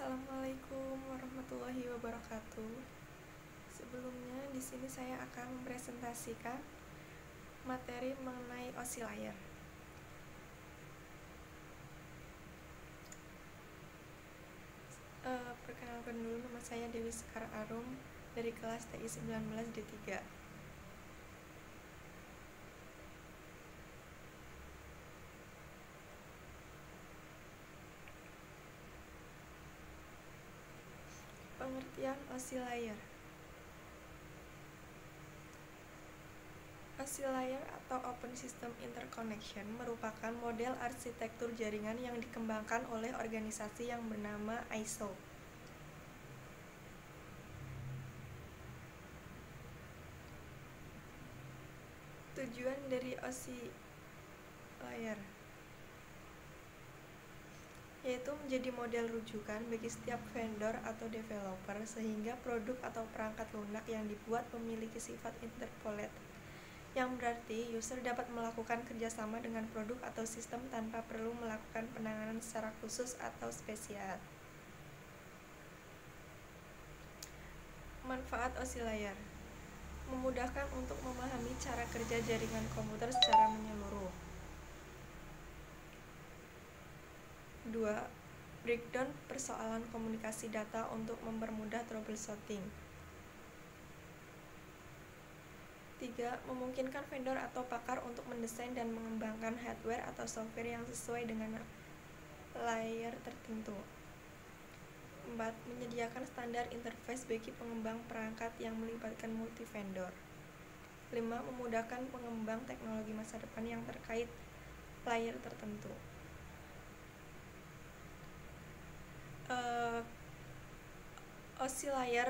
Assalamualaikum warahmatullahi wabarakatuh. Sebelumnya, di sini saya akan mempresentasikan materi mengenai oscillator. Perkenalkan dulu, nama saya Dewi Sekar Arum dari kelas TI 19 D3. Pengertian oscillator. Oscillator atau Open System Interconnection merupakan model arsitektur jaringan yang dikembangkan oleh organisasi yang bernama ISO. Tujuan dari oscillator yaitu menjadi model rujukan bagi setiap vendor atau developer sehingga produk atau perangkat lunak yang dibuat memiliki sifat interpolated, yang berarti user dapat melakukan kerjasama dengan produk atau sistem tanpa perlu melakukan penanganan secara khusus atau spesial. Manfaat oscillator: memudahkan untuk memahami cara kerja jaringan komputer secara menyeluruh. 2. Breakdown persoalan komunikasi data untuk mempermudah troubleshooting. 3. Memungkinkan vendor atau pakar untuk mendesain dan mengembangkan hardware atau software yang sesuai dengan layer tertentu. 4. Menyediakan standar interface bagi pengembang perangkat yang melibatkan multi vendor. 5. Memudahkan pengembang teknologi masa depan yang terkait layer tertentu. Oscillator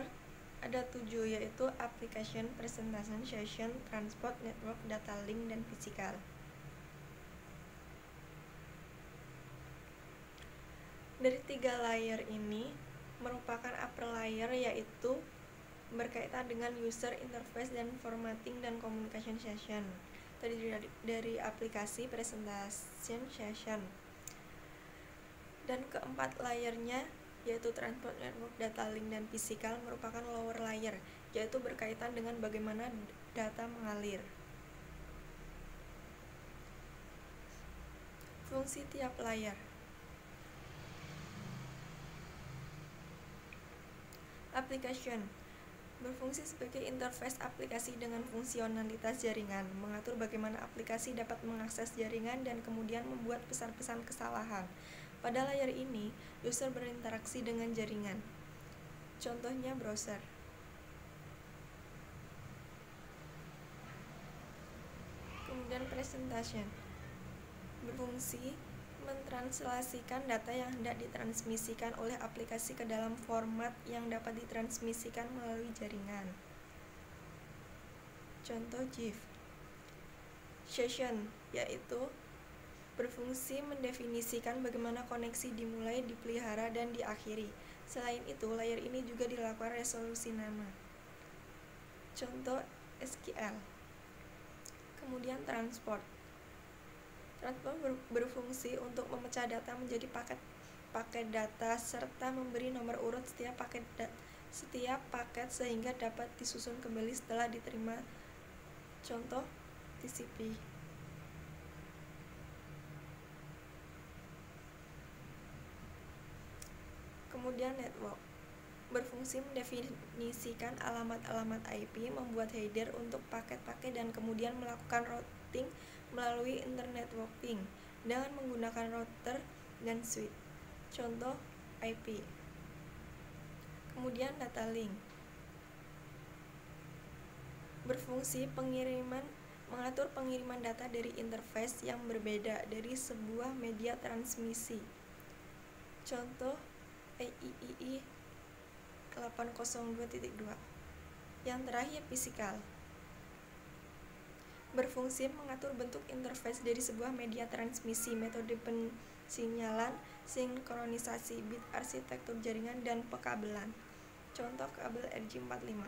ada 7, yaitu application, presentation, session, transport, network, data link, dan physical. Dari 3 layer ini merupakan upper layer, yaitu berkaitan dengan user interface dan formatting dan communication session. Terdiri dari aplikasi, presentation, session. Dan keempat layernya yaitu transport, network, data link, dan physical merupakan lower layer, yaitu berkaitan dengan bagaimana data mengalir. Fungsi tiap layer. Application berfungsi sebagai interface aplikasi dengan fungsionalitas jaringan, mengatur bagaimana aplikasi dapat mengakses jaringan dan kemudian membuat pesan-pesan kesalahan. Pada layar ini, user berinteraksi dengan jaringan. Contohnya browser. Kemudian presentation berfungsi mentranslasikan data yang hendak ditransmisikan oleh aplikasi ke dalam format yang dapat ditransmisikan melalui jaringan. Contoh GIF. Session yaitu berfungsi mendefinisikan bagaimana koneksi dimulai, dipelihara, dan diakhiri. Selain itu, layer ini juga dilakukan resolusi nama. Contoh SQL. Kemudian transport. Transport berfungsi untuk memecah data menjadi paket data serta memberi nomor urut setiap paket sehingga dapat disusun kembali setelah diterima. Contoh TCP. Kemudian network berfungsi mendefinisikan alamat-alamat IP, membuat header untuk paket-paket, dan kemudian melakukan routing melalui internetworking dengan menggunakan router dan switch. Contoh IP. Kemudian data link berfungsi mengatur pengiriman data dari interface yang berbeda dari sebuah media transmisi. Contoh AIII 802.2. Yang terakhir physical berfungsi mengatur bentuk interface dari sebuah media transmisi, metode pensinyalan, sinkronisasi bit, arsitektur jaringan, dan pekabelan. Contoh kabel RJ45.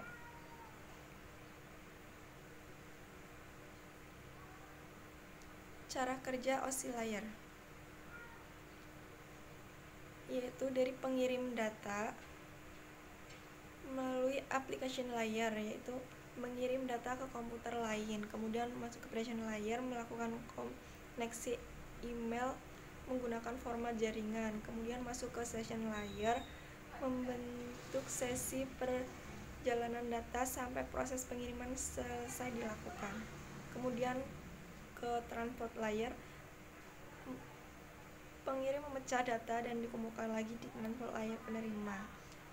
Cara kerja oscillator. yaitu dari pengirim data melalui application layer, yaitu mengirim data ke komputer lain, kemudian masuk ke application layer, melakukan koneksi email menggunakan format jaringan, kemudian masuk ke session layer, membentuk sesi perjalanan data sampai proses pengiriman selesai dilakukan, kemudian ke transport layer, pengirim memecah data dan dikumpulkan lagi di transport layer penerima,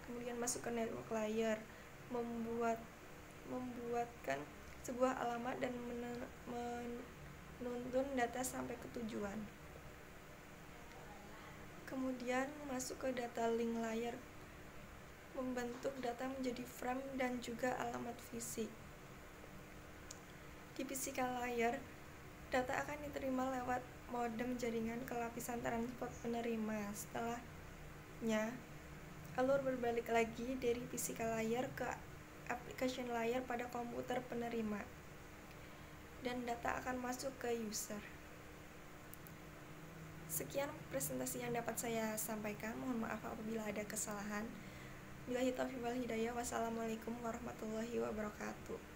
kemudian masuk ke network layer, membuatkan sebuah alamat dan menuntun data sampai ke tujuan. Kemudian masuk ke data link layer, membentuk data menjadi frame dan juga alamat fisik. Di physical layer, data akan diterima lewat modem jaringan ke lapisan transport penerima. Setelahnya, alur berbalik lagi dari physical layer ke application layer pada komputer penerima, dan data akan masuk ke user. Sekian presentasi yang dapat saya sampaikan. Mohon maaf apabila ada kesalahan. Billahi taufiq wal hidayah. Wassalamualaikum warahmatullahi wabarakatuh.